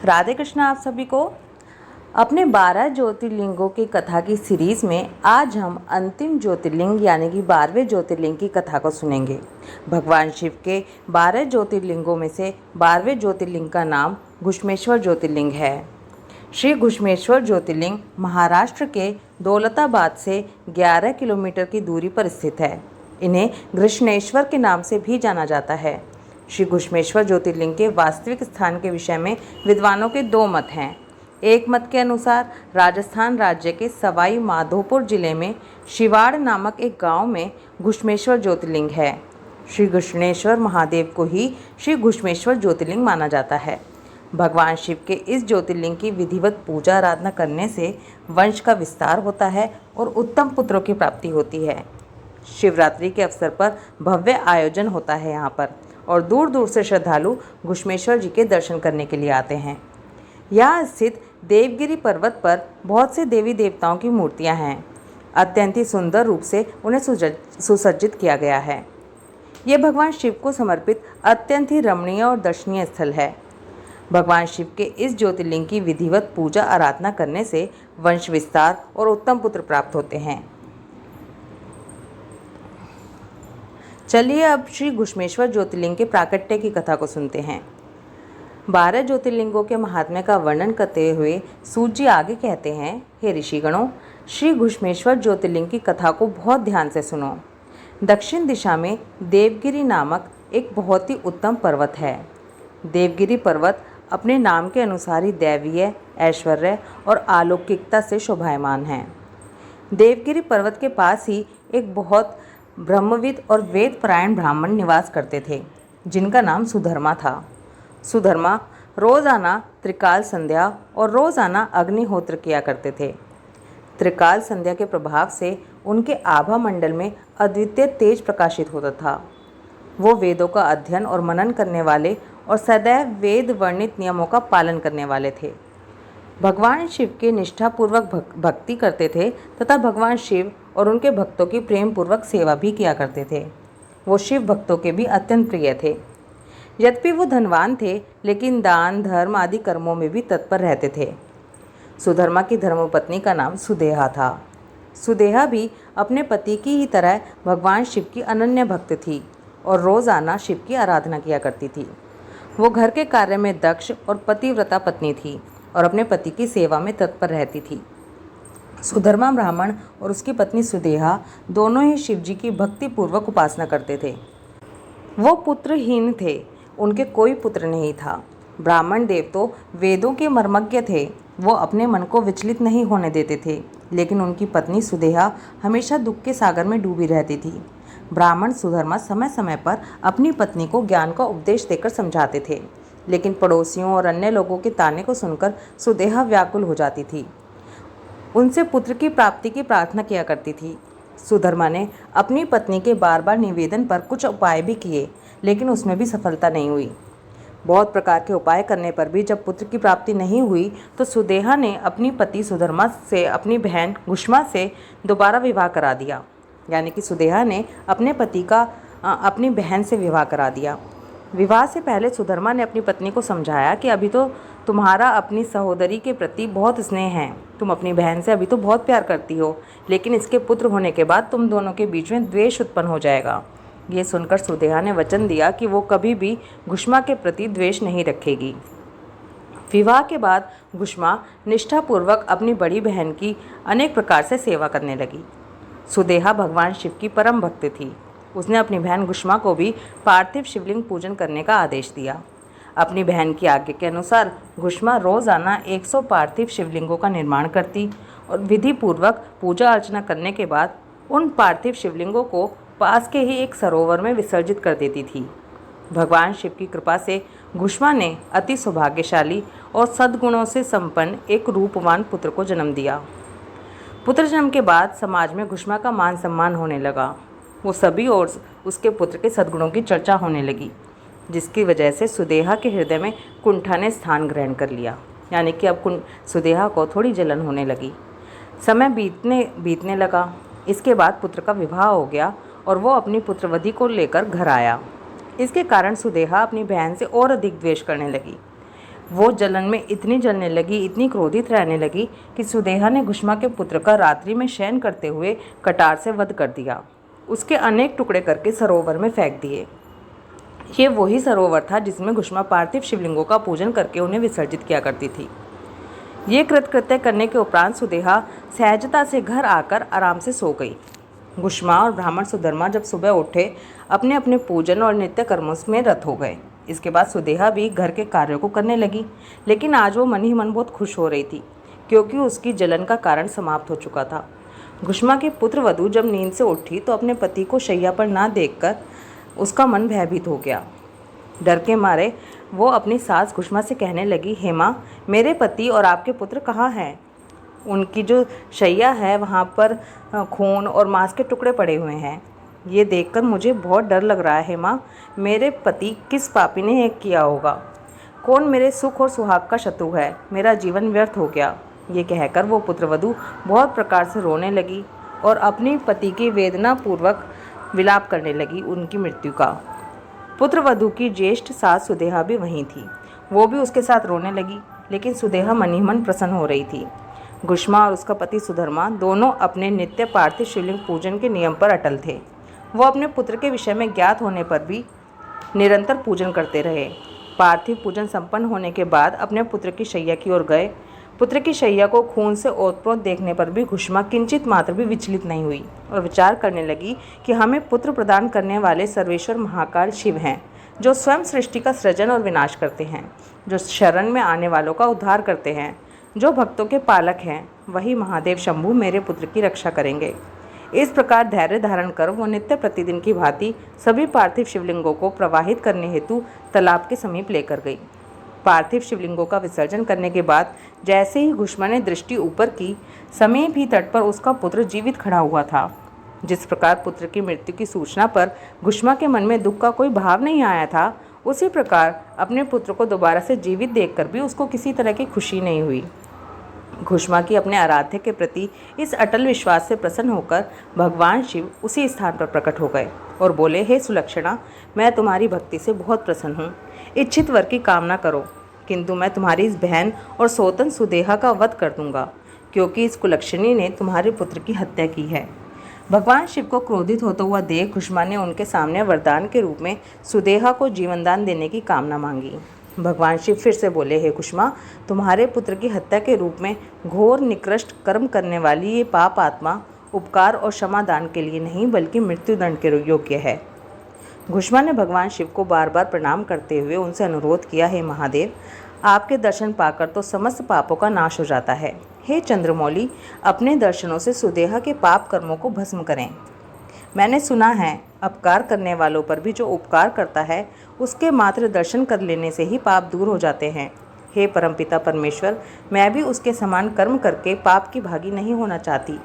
राधे कृष्ण आप सभी को। अपने 12 ज्योतिर्लिंगों की कथा की सीरीज़ में आज हम अंतिम ज्योतिर्लिंग यानी कि 12वें ज्योतिर्लिंग की कथा को सुनेंगे। भगवान शिव के 12 ज्योतिर्लिंगों में से 12वें ज्योतिर्लिंग का नाम घुश्मेश्वर ज्योतिर्लिंग है। श्री घुश्मेश्वर ज्योतिर्लिंग महाराष्ट्र के दौलताबाद से 11 किलोमीटर की दूरी पर स्थित है। इन्हें घृष्णेश्वर के नाम से भी जाना जाता है। श्री घुश्मेश्वर ज्योतिर्लिंग के वास्तविक स्थान के विषय में विद्वानों के दो मत हैं। एक मत के अनुसार राजस्थान राज्य के सवाई माधोपुर जिले में शिवाड़ नामक एक गांव में घुश्मेश्वर ज्योतिर्लिंग है। श्री घृष्णेश्वर महादेव को ही श्री घुश्मेश्वर ज्योतिर्लिंग माना जाता है। भगवान शिव के इस ज्योतिर्लिंग की विधिवत पूजा आराधना करने से वंश का विस्तार होता है और उत्तम पुत्रों की प्राप्ति होती है। शिवरात्रि के अवसर पर भव्य आयोजन होता है यहाँ पर और दूर दूर से श्रद्धालु घुश्मेश्वर जी के दर्शन करने के लिए आते हैं। यहाँ स्थित देवगिरी पर्वत पर बहुत से देवी देवताओं की मूर्तियाँ हैं। अत्यंत ही सुंदर रूप से उन्हें सुसज्जित किया गया है। ये भगवान शिव को समर्पित अत्यंत ही रमणीय और दर्शनीय स्थल है। भगवान शिव के इस ज्योतिर्लिंग की विधिवत पूजा आराधना करने से वंश विस्तार और उत्तम पुत्र प्राप्त होते हैं। चलिए अब श्री घुश्मेश्वर ज्योतिर्लिंग के प्राकट्य की कथा को सुनते हैं। 12 ज्योतिर्लिंगों के महात्म्य का वर्णन करते हुए सूत जी आगे कहते हैं, हे ऋषिगणों, श्री घुश्मेश्वर ज्योतिर्लिंग की कथा को बहुत ध्यान से सुनो। दक्षिण दिशा में देवगिरी नामक एक बहुत ही उत्तम पर्वत है। देवगिरी पर्वत अपने नाम के अनुसार ही दैवीय, ऐश्वर्य और अलौकिकता से शोभायमान है। देवगिरी पर्वत के पास ही एक बहुत ब्रह्मविद और वेद परायण ब्राह्मण निवास करते थे, जिनका नाम सुधर्मा था। सुधर्मा रोज़ाना त्रिकाल संध्या और रोज़ाना अग्निहोत्र किया करते थे। त्रिकाल संध्या के प्रभाव से उनके आभा मंडल में अद्वितीय तेज प्रकाशित होता था। वो वेदों का अध्ययन और मनन करने वाले और सदैव वेद वर्णित नियमों का पालन करने वाले थे। भगवान शिव के निष्ठापूर्वक भक्ति करते थे तथा भगवान शिव और उनके भक्तों की प्रेम पूर्वक सेवा भी किया करते थे। वो शिव भक्तों के भी अत्यंत प्रिय थे। यद्यपि वो धनवान थे, लेकिन दान धर्म आदि कर्मों में भी तत्पर रहते थे। सुधर्मा की धर्मपत्नी का नाम सुदेहा था। सुदेहा भी अपने पति की ही तरह भगवान शिव की अनन्य भक्त थी और रोज़ाना शिव की आराधना किया करती थी। वो घर के कार्य में दक्ष और पतिव्रता पत्नी थी और अपने पति की सेवा में तत्पर रहती थी। सुधर्मा ब्राह्मण और उसकी पत्नी सुदेहा दोनों ही शिव जी की भक्तिपूर्वक उपासना करते थे। वो पुत्रहीन थे, उनके कोई पुत्र नहीं था। ब्राह्मण देव तो वेदों के मर्मज्ञ थे, वो अपने मन को विचलित नहीं होने देते थे, लेकिन उनकी पत्नी सुदेहा हमेशा दुख के सागर में डूबी रहती थी। ब्राह्मण सुधर्मा समय समय पर अपनी पत्नी को ज्ञान का उपदेश देकर समझाते थे, लेकिन पड़ोसियों और अन्य लोगों के ताने को सुनकर सुदेहा व्याकुल हो जाती थी। उनसे पुत्र की प्राप्ति की प्रार्थना किया करती थी। सुधर्मा ने अपनी पत्नी के बार बार निवेदन पर कुछ उपाय भी किए, लेकिन उसमें भी सफलता नहीं हुई। बहुत प्रकार के उपाय करने पर भी जब पुत्र की प्राप्ति नहीं हुई तो सुदेहा ने अपनी पति सुधर्मा से अपनी बहन घुश्मा से दोबारा विवाह करा दिया। यानी कि सुदेहा ने अपने पति का अपनी बहन से विवाह करा दिया। विवाह से पहले सुधर्मा ने अपनी पत्नी को समझाया कि अभी तो तुम्हारा अपनी सहोदरी के प्रति बहुत स्नेह है, तुम अपनी बहन से अभी तो बहुत प्यार करती हो, लेकिन इसके पुत्र होने के बाद तुम दोनों के बीच में द्वेष उत्पन्न हो जाएगा। ये सुनकर सुदेहा ने वचन दिया कि वो कभी भी घुश्मा के प्रति द्वेष नहीं रखेगी। विवाह के बाद घुश्मा निष्ठापूर्वक अपनी बड़ी बहन की अनेक प्रकार से सेवा करने लगी। सुदेहा भगवान शिव की परम भक्त थी। उसने अपनी बहन घुश्मा को भी पार्थिव शिवलिंग पूजन करने का आदेश दिया। अपनी बहन की आज्ञा के अनुसार घुश्मा रोज़ाना 100 पार्थिव शिवलिंगों का निर्माण करती और विधि पूर्वक पूजा अर्चना करने के बाद उन पार्थिव शिवलिंगों को पास के ही एक सरोवर में विसर्जित कर देती थी। भगवान शिव की कृपा से घुश्मा ने अति सौभाग्यशाली और सद्गुणों से संपन्न एक रूपवान पुत्र को जन्म दिया। पुत्र जन्म के बाद समाज में घुश्मा का मान सम्मान होने लगा। वो सभी ओर उसके पुत्र के सद्गुणों की चर्चा होने लगी, जिसकी वजह से सुदेहा के हृदय में कुंठा ने स्थान ग्रहण कर लिया। यानी कि अब सुदेहा को थोड़ी जलन होने लगी। समय बीतने लगा। इसके बाद पुत्र का विवाह हो गया और वो अपनी पुत्रवधि को लेकर घर आया। इसके कारण सुदेहा अपनी बहन से और अधिक द्वेष करने लगी। वो जलन में इतनी जलने लगी, इतनी क्रोधित रहने लगी कि सुदेहा ने घुष्मा के पुत्र का रात्रि में शयन करते हुए कटार से वध कर दिया। उसके अनेक टुकड़े करके सरोवर में फेंक दिए। ये वही सरोवर था जिसमें घुष्मा पार्थिव शिवलिंगों का पूजन करके उन्हें विसर्जित किया करती थी। ये कृत्य करने के उपरांत सुदेहा सहजता से घर आकर आराम से सो गई। घुष्मा और ब्राह्मण सुधर्मा जब सुबह उठे, अपने अपने पूजन और नित्य कर्मों में रत हो गए। इसके बाद सुदेहा भी घर के कार्यों को करने लगी, लेकिन आज वो मन ही मन बहुत खुश हो रही थी, क्योंकि उसकी जलन का कारण समाप्त हो चुका था। घुष्मा की पुत्रवधू जब नींद से उठी तो अपने पति को शैया पर ना देखकर उसका मन भयभीत हो गया। डर के मारे वो अपनी सास घुष्मा से कहने लगी, हे माँ, मेरे पति और आपके पुत्र कहाँ हैं? उनकी जो शैया है वहाँ पर खून और मांस के टुकड़े पड़े हुए हैं। ये देखकर मुझे बहुत डर लग रहा है माँ। मेरे पति किस पापी ने ये किया होगा? कौन मेरे सुख और सुहाग का शत्रु है? मेरा जीवन व्यर्थ हो गया। ये कहकर वो पुत्रवधू बहुत प्रकार से रोने लगी और अपनी पति की वेदनापूर्वक विलाप करने लगी उनकी मृत्यु का। पुत्रवधू की ज्येष्ठ सास सुदेहा भी वहीं थी। वो भी उसके साथ रोने लगी, लेकिन सुदेहा मन ही मन प्रसन्न हो रही थी। घुष्मा और उसका पति सुधर्मा दोनों अपने नित्य पार्थिव शिवलिंग पूजन के नियम पर अटल थे। वो अपने पुत्र के विषय में ज्ञात होने पर भी निरंतर पूजन करते रहे। पार्थिव पूजन संपन्न होने के बाद अपने पुत्र की शैया की ओर गए। पुत्र की शैया को खून से ओतप्रोत देखने पर भी घुष्मा किंचित मात्र भी विचलित नहीं हुई और विचार करने लगी कि हमें पुत्र प्रदान करने वाले सर्वेश्वर महाकाल शिव हैं, जो स्वयं सृष्टि का सृजन और विनाश करते हैं, जो शरण में आने वालों का उद्धार करते हैं, जो भक्तों के पालक हैं, वही महादेव शंभु मेरे पुत्र की रक्षा करेंगे। इस प्रकार धैर्य धारण कर वो नित्य प्रतिदिन की भांति सभी पार्थिव शिवलिंगों को प्रवाहित करने हेतु तालाब के समीप लेकर गई। पार्थिव शिवलिंगों का विसर्जन करने के बाद जैसे ही घुष्मा ने दृष्टि ऊपर की, समीप ही तट पर उसका पुत्र जीवित खड़ा हुआ था। जिस प्रकार पुत्र की मृत्यु की सूचना पर घुष्मा के मन में दुख का कोई भाव नहीं आया था, उसी प्रकार अपने पुत्र को दोबारा से जीवित देखकर भी उसको किसी तरह की खुशी नहीं हुई। घुष्मा की अपने आराध्य के प्रति इस अटल विश्वास से प्रसन्न होकर भगवान शिव उसी स्थान पर प्रकट हो गए और बोले, हे सुलक्षणा, मैं तुम्हारी भक्ति से बहुत प्रसन्न हूँ। इच्छित वर की कामना करो, किंतु मैं तुम्हारी इस बहन और सोतन सुदेहा का वध कर दूंगा, क्योंकि इस कुलक्षणी ने तुम्हारे पुत्र की हत्या की है। भगवान शिव को क्रोधित होता हुआ देख घुष्मा ने उनके सामने वरदान के रूप में सुदेहा को जीवनदान देने की कामना मांगी। भगवान शिव फिर से बोले, हे घुष्मा, तुम्हारे पुत्र की हत्या के रूप में घोर निकृष्ट कर्म करने वाली ये पाप आत्मा उपकार और क्षमा दान के लिए नहीं, बल्कि मृत्युदंड के योग्य है। घुष्मा ने भगवान शिव को बार बार प्रणाम करते हुए उनसे अनुरोध किया, हे महादेव, आपके दर्शन पाकर तो समस्त पापों का नाश हो जाता है। हे चंद्रमौली, अपने दर्शनों से सुदेहा के पाप कर्मों को भस्म करें। मैंने सुना है, अपकार करने वालों पर भी जो उपकार करता है, उसके मात्र दर्शन कर लेने से ही पाप दूर हो जाते हैं। हे परमपिता परमेश्वर, मैं भी उसके समान कर्म करके पाप की भागी नहीं होना चाहती।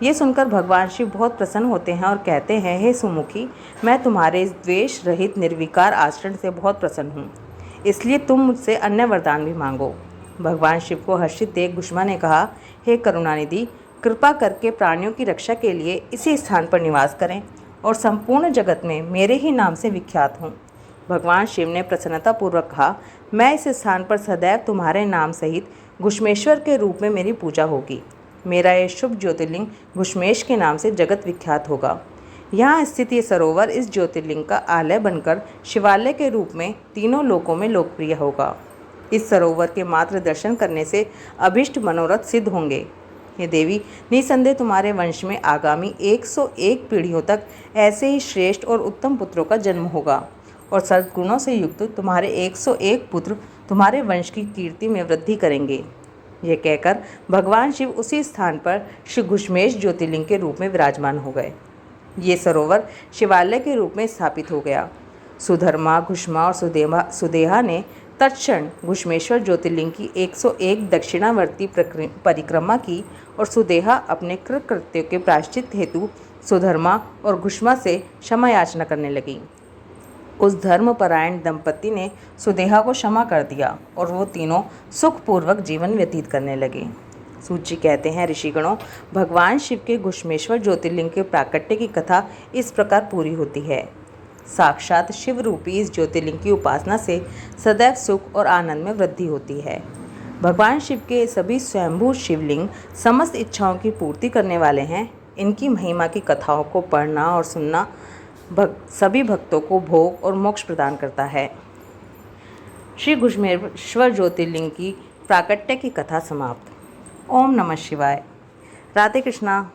ये सुनकर भगवान शिव बहुत प्रसन्न होते हैं और कहते हैं, हे सुमुखी, मैं तुम्हारे इस द्वेष रहित निर्विकार आचरण से बहुत प्रसन्न हूँ, इसलिए तुम मुझसे अन्य वरदान भी मांगो। भगवान शिव को हर्षित देख घुष्मा ने कहा, हे करुणानिधि, कृपा करके प्राणियों की रक्षा के लिए इसी स्थान पर निवास करें और संपूर्ण जगत में मेरे ही नाम से विख्यात हूँ। भगवान शिव ने प्रसन्नतापूर्वक कहा, मैं इस स्थान पर सदैव तुम्हारे नाम सहित घुष्मेश्वर के रूप में मेरी पूजा होगी। मेरा ये शुभ ज्योतिर्लिंग घुष्मेश के नाम से जगत विख्यात होगा। यहाँ स्थित ये सरोवर इस ज्योतिर्लिंग का आलय बनकर शिवालय के रूप में तीनों लोकों में लोकप्रिय होगा। इस सरोवर के मात्र दर्शन करने से अभिष्ट मनोरथ सिद्ध होंगे। हे देवी, निसंदेह तुम्हारे वंश में आगामी 101 पीढ़ियों तक ऐसे ही श्रेष्ठ और उत्तम पुत्रों का जन्म होगा और सद्गुणों से युक्त तुम्हारे 101 पुत्र तुम्हारे वंश की कीर्ति में वृद्धि करेंगे। ये कहकर भगवान शिव उसी स्थान पर श्री घुष्मेश ज्योतिर्लिंग के रूप में विराजमान हो गए। ये सरोवर शिवालय के रूप में स्थापित हो गया। सुधर्मा, घुष्मा और सुदेहा ने तत्क्षण घुष्मेश्वर ज्योतिर्लिंग की 101 दक्षिणावर्ती परिक्रमा की और सुदेहा अपने कृत्यों के प्रायश्चित हेतु सुधर्मा और घुष्मा से क्षमा याचना करने लगी। उस धर्मपरायण दंपति ने सुदेहा को क्षमा कर दिया और वो तीनों सुखपूर्वक जीवन व्यतीत करने लगे। सूत जी कहते हैं, ऋषिगणों, भगवान शिव के घुष्मेश्वर ज्योतिर्लिंग के प्राकट्य की कथा इस प्रकार पूरी होती है। साक्षात शिव रूपी इस ज्योतिर्लिंग की उपासना से सदैव सुख और आनंद में वृद्धि होती है। भगवान शिव के सभी स्वयंभू शिवलिंग समस्त इच्छाओं की पूर्ति करने वाले हैं। इनकी महिमा की कथाओं को पढ़ना और सुनना सभी भक्तों को भोग और मोक्ष प्रदान करता है। श्री घुश्मेश्वर ज्योतिर्लिंग की प्राकट्य की कथा समाप्त। ओम नमः शिवाय। राधे कृष्णा।